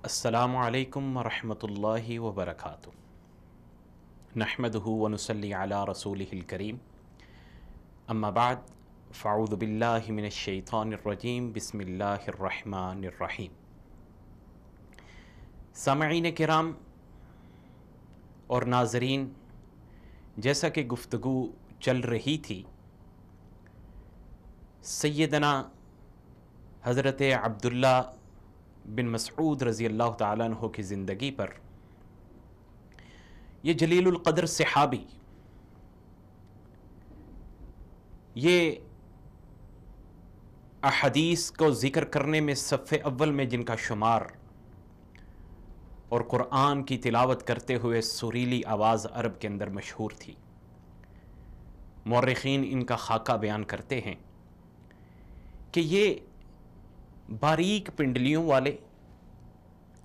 السلام علیکم ورحمۃ اللہ وبرکاتہ۔ نحمدہ ونصلی علی رسولہ الکریم، اما بعد فاعوذ باللہ من الشیطان الرجیم، بسم اللہ الرحمن الرحیم۔ سامعین کرام اور ناظرین، جیسا کہ گفتگو چل رہی تھی، سیدنا حضرت عبداللہ بن مسعود رضی اللہ تعالیٰ عنہ کی زندگی پر، یہ جلیل القدر صحابی، یہ احادیث کو ذکر کرنے میں صف اول میں جن کا شمار اور قرآن کی تلاوت کرتے ہوئے سریلی آواز عرب کے اندر مشہور تھی، مورخین ان کا خاکہ بیان کرتے ہیں کہ یہ باریک پنڈلیوں والے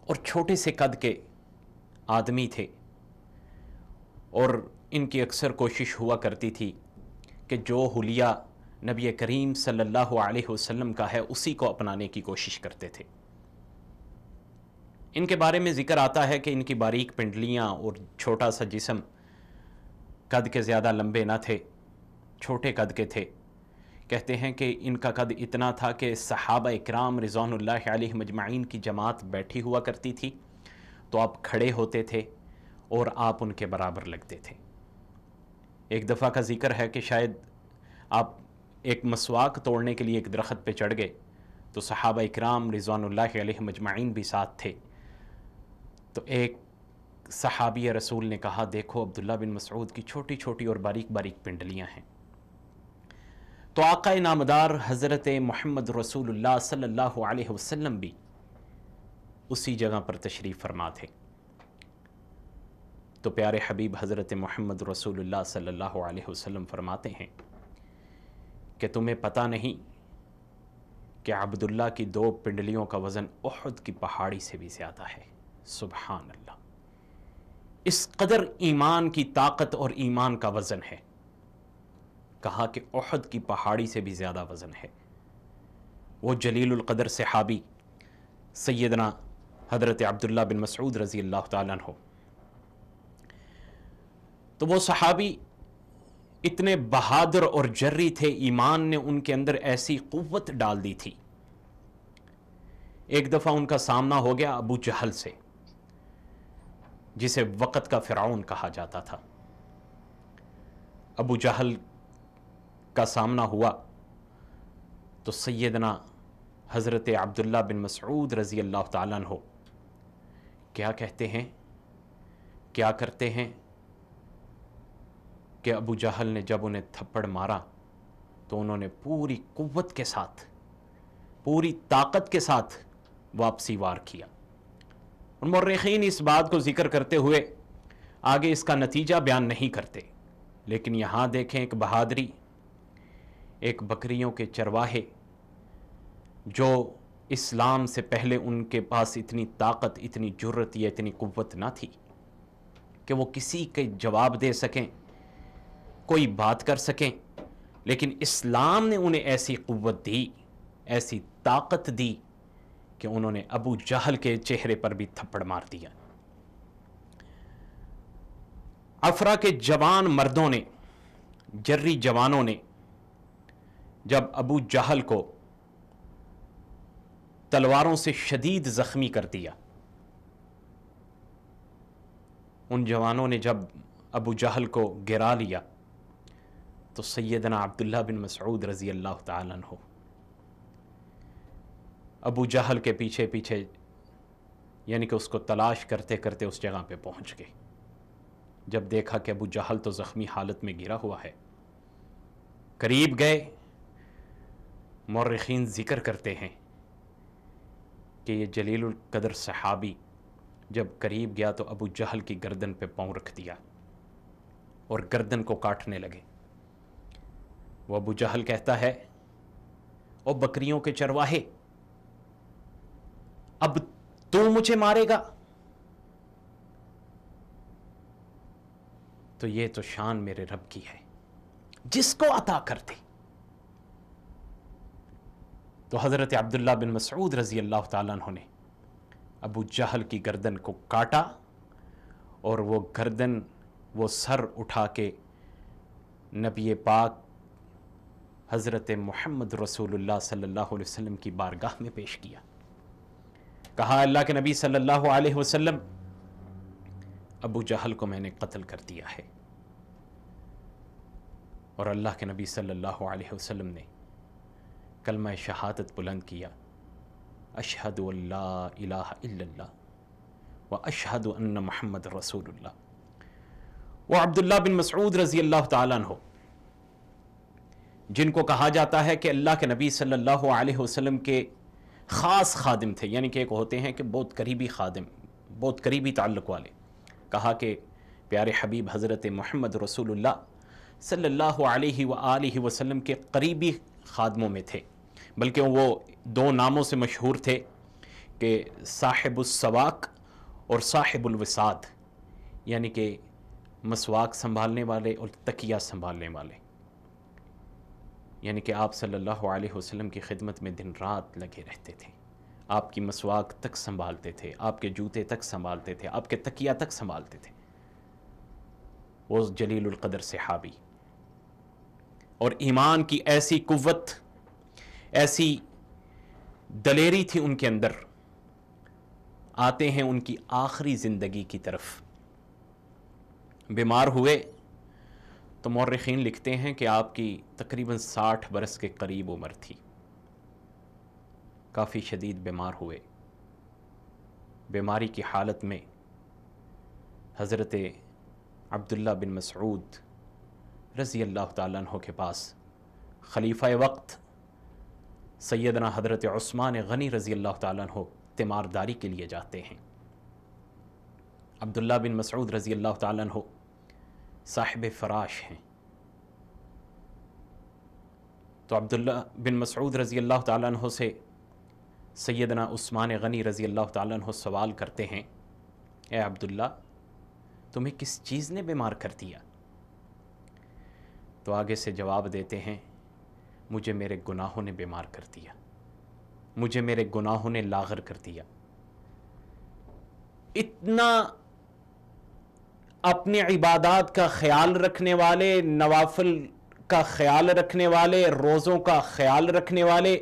اور چھوٹے سے قد کے آدمی تھے، اور ان کی اکثر کوشش ہوا کرتی تھی کہ جو حلیہ نبی کریم صلی اللہ علیہ وسلم کا ہے اسی کو اپنانے کی کوشش کرتے تھے۔ ان کے بارے میں ذکر آتا ہے کہ ان کی باریک پنڈلیاں اور چھوٹا سا جسم، قد کے زیادہ لمبے نہ تھے، چھوٹے قد کے تھے۔ کہتے ہیں کہ ان کا قد اتنا تھا کہ صحابہ اکرام رضوان اللہ علیہ مجمعین کی جماعت بیٹھی ہوا کرتی تھی تو آپ کھڑے ہوتے تھے اور آپ ان کے برابر لگتے تھے۔ ایک دفعہ کا ذکر ہے کہ شاید آپ ایک مسواک توڑنے کے لیے ایک درخت پہ چڑھ گئے تو صحابہ اکرام رضوان اللہ علیہ مجمعین بھی ساتھ تھے، تو ایک صحابی رسول نے کہا، دیکھو عبداللہ بن مسعود کی چھوٹی چھوٹی اور باریک باریک پنڈلیاں ہیں۔ تو آقا نامدار حضرت محمد رسول اللہ صلی اللہ علیہ وسلم بھی اسی جگہ پر تشریف فرما تھے۔ تو پیارے حبیب حضرت محمد رسول اللہ صلی اللہ علیہ وسلم فرماتے ہیں کہ تمہیں پتہ نہیں کہ عبداللہ کی 2 پنڈلیوں کا وزن احد کی پہاڑی سے بھی زیادہ ہے۔ سبحان اللہ! اس قدر ایمان کی طاقت اور ایمان کا وزن ہے۔ کہا کہ احد کی پہاڑی سے بھی زیادہ وزن ہے۔ وہ جلیل القدر صحابی سیدنا حضرت عبداللہ بن مسعود رضی اللہ تعالیٰ عنہ، تو وہ صحابی اتنے بہادر اور جری تھے، ایمان نے ان کے اندر ایسی قوت ڈال دی تھی۔ ایک دفعہ ان کا سامنا ہو گیا ابو جہل سے، جسے وقت کا فرعون کہا جاتا تھا۔ ابو جہل کا سامنا ہوا تو سیدنا حضرت عبداللہ بن مسعود رضی اللہ تعالیٰ عنہ کیا کہتے ہیں، کیا کرتے ہیں کہ ابو جہل نے جب انہیں تھپڑ مارا تو انہوں نے پوری قوت کے ساتھ، پوری طاقت کے ساتھ واپسی وار کیا۔ اور مورخین اس بات کو ذکر کرتے ہوئے آگے اس کا نتیجہ بیان نہیں کرتے، لیکن یہاں دیکھیں ایک بہادری، ایک بکریوں کے چرواہے جو اسلام سے پہلے ان کے پاس اتنی طاقت، اتنی جرت یا اتنی قوت نہ تھی کہ وہ کسی کے جواب دے سکیں، کوئی بات کر سکیں، لیکن اسلام نے انہیں ایسی قوت دی، ایسی طاقت دی کہ انہوں نے ابو جہل کے چہرے پر بھی تھپڑ مار دیا۔ افرا کے جوان مردوں نے، جری جوانوں نے جب ابو جہل کو تلواروں سے شدید زخمی کر دیا، ان جوانوں نے جب ابو جہل کو گرا لیا تو سیدنا عبداللہ بن مسعود رضی اللہ تعالیٰ عنہ ابو جہل کے پیچھے پیچھے، یعنی کہ اس کو تلاش کرتے کرتے اس جگہ پہ پہنچ گئے۔ جب دیکھا کہ ابو جہل تو زخمی حالت میں گرا ہوا ہے، قریب گئے۔ مورخین ذکر کرتے ہیں کہ یہ جلیل القدر صحابی جب قریب گیا تو ابو جہل کی گردن پہ پاؤں رکھ دیا اور گردن کو کاٹنے لگے۔ وہ ابو جہل کہتا ہے، او بکریوں کے چرواہے، اب تو مجھے مارے گا؟ تو یہ تو شان میرے رب کی ہے جس کو عطا کر دے۔ تو حضرت عبداللہ بن مسعود رضی اللہ تعالیٰ عنہ نے ابو جہل کی گردن کو کاٹا، اور وہ گردن، وہ سر اٹھا کے نبی پاک حضرت محمد رسول اللہ صلی اللہ علیہ وسلم کی بارگاہ میں پیش کیا۔ کہا اللہ کے نبی صلی اللہ علیہ وسلم، ابو جہل کو میں نے قتل کر دیا ہے۔ اور اللہ کے نبی صلی اللہ علیہ وسلم نے کلمہ شہادت بلند کیا، اشہد ان لا الہ الا اللہ و اشہد ان محمد رسول اللہ۔ وہ عبداللہ بن مسعود رضی اللہ تعالیٰ عنہ، جن کو کہا جاتا ہے کہ اللہ کے نبی صلی اللہ علیہ وسلم کے خاص خادم تھے، یعنی کہ ایک ہوتے ہیں کہ بہت قریبی خادم، بہت قریبی تعلق والے، کہا کہ پیارے حبیب حضرت محمد رسول اللہ صلی اللہ علیہ وآلہ وسلم کے قریبی خادموں میں تھے، بلکہ وہ دو ناموں سے مشہور تھے کہ صاحب السواک اور صاحب الوساد، یعنی کہ مسواک سنبھالنے والے اور تکیہ سنبھالنے والے، یعنی کہ آپ صلی اللہ علیہ وسلم کی خدمت میں دن رات لگے رہتے تھے، آپ کی مسواک تک سنبھالتے تھے، آپ کے جوتے تک سنبھالتے تھے، آپ کے تکیہ تک سنبھالتے تھے۔ وہ جلیل القدر صحابی، اور ایمان کی ایسی قوت، ایسی دلیری تھی ان کے اندر۔ آتے ہیں ان کی آخری زندگی کی طرف، بیمار ہوئے تو مورخین لکھتے ہیں کہ آپ کی تقریباً 60 برس کے قریب عمر تھی، کافی شدید بیمار ہوئے۔ بیماری کی حالت میں حضرت عبداللہ بن مسعود رضی اللہ تعالیٰ عنہ کے پاس خلیفہ وقت سیدنا حضرت عثمان غنی رضی اللہ تعالیٰ عنہ تیمارداری کے لیے جاتے ہیں۔ عبداللہ بن مسعود رضی اللہ تعالیٰ عنہ صاحب فراش ہیں، تو عبداللہ بن مسعود رضی اللہ تعالیٰ عنہ سے سیدنا عثمان غنی رضی اللہ تعالیٰ عنہ سوال کرتے ہیں، اے عبداللہ، تمہیں کس چیز نے بیمار کر دیا؟ تو آگے سے جواب دیتے ہیں، مجھے میرے گناہوں نے بیمار کر دیا، مجھے میرے گناہوں نے لاغر کر دیا۔ اتنا اپنی عبادات کا خیال رکھنے والے، نوافل کا خیال رکھنے والے، روزوں کا خیال رکھنے والے،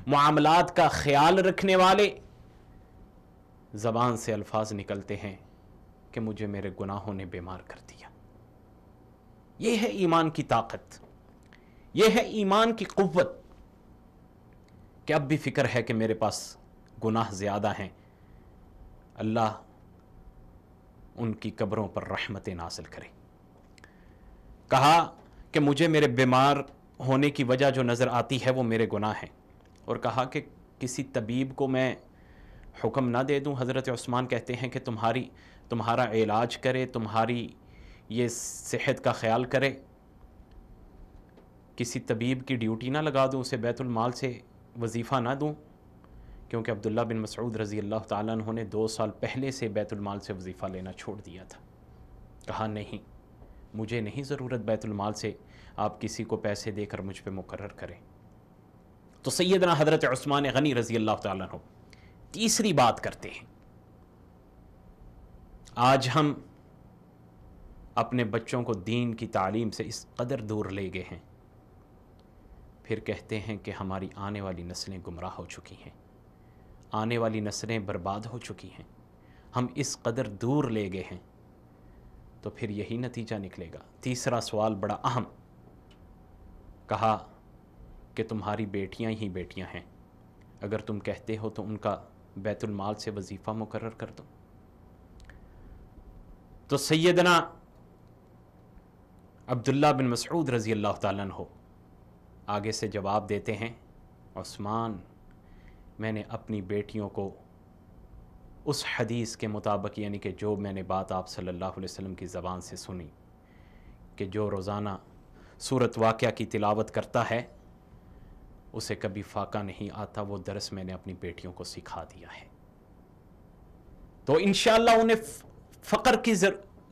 معاملات کا خیال رکھنے والے، زبان سے الفاظ نکلتے ہیں کہ مجھے میرے گناہوں نے بیمار کر دیا۔ یہ ہے ایمان کی طاقت، یہ ہے ایمان کی قوت، کہ اب بھی فکر ہے کہ میرے پاس گناہ زیادہ ہیں، اللہ ان کی قبروں پر رحمتیں نازل کرے۔ کہا کہ مجھے میرے بیمار ہونے کی وجہ جو نظر آتی ہے وہ میرے گناہ ہیں، اور کہا کہ کسی طبیب کو میں حکم نہ دے دوں؟ حضرت عثمان کہتے ہیں کہ تمہارا علاج کرے، تمہاری یہ صحت کا خیال کرے، کسی طبیب کی ڈیوٹی نہ لگا دوں، اسے بیت المال سے وظیفہ نہ دوں؟ کیونکہ عبداللہ بن مسعود رضی اللہ تعالیٰ عنہ نے 2 سال پہلے سے بیت المال سے وظیفہ لینا چھوڑ دیا تھا۔ کہا نہیں، مجھے نہیں ضرورت بیت المال سے، آپ کسی کو پیسے دے کر مجھ پہ مقرر کریں۔ تو سیدنا حضرت عثمان غنی رضی اللہ تعالیٰ عنہ تیسری بات کرتے ہیں، آج ہم اپنے بچوں کو دین کی تعلیم سے اس قدر دور لے گئے ہیں، پھر کہتے ہیں کہ ہماری آنے والی نسلیں گمراہ ہو چکی ہیں، آنے والی نسلیں برباد ہو چکی ہیں، ہم اس قدر دور لے گئے ہیں، تو پھر یہی نتیجہ نکلے گا۔ تیسرا سوال بڑا اہم، کہا کہ تمہاری بیٹیاں ہی بیٹیاں ہیں، اگر تم کہتے ہو تو ان کا بیت المال سے وظیفہ مقرر کر دو۔ تو سیدنا عبداللہ بن مسعود رضی اللہ تعالیٰ عنہ آگے سے جواب دیتے ہیں، عثمان، میں نے اپنی بیٹیوں کو اس حدیث کے مطابق، یعنی کہ جو میں نے بات آپ صلی اللہ علیہ وسلم کی زبان سے سنی کہ جو روزانہ سورۃ واقعہ کی تلاوت کرتا ہے اسے کبھی فاقہ نہیں آتا، وہ درس میں نے اپنی بیٹیوں کو سکھا دیا ہے۔ تو انشاءاللہ انہیں فقر کی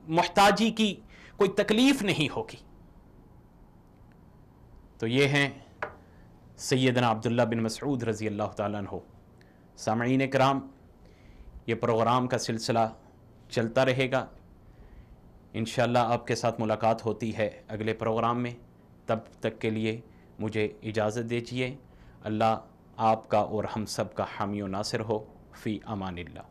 محتاجی کی کوئی تکلیف نہیں ہوگی. تو یہ ہیں سیدنا عبداللہ بن مسعود رضی اللہ تعالیٰ عنہ. سامعین کرام، یہ پروگرام کا سلسلہ چلتا رہے گا. انشاءاللہ آپ کے ساتھ ملاقات ہوتی ہے اگلے پروگرام میں. تب تک کے لیے مجھے اجازت دیجیے. اللہ آپ کا اور ہم سب کا حامی و ناصر ہو. فی امان اللہ.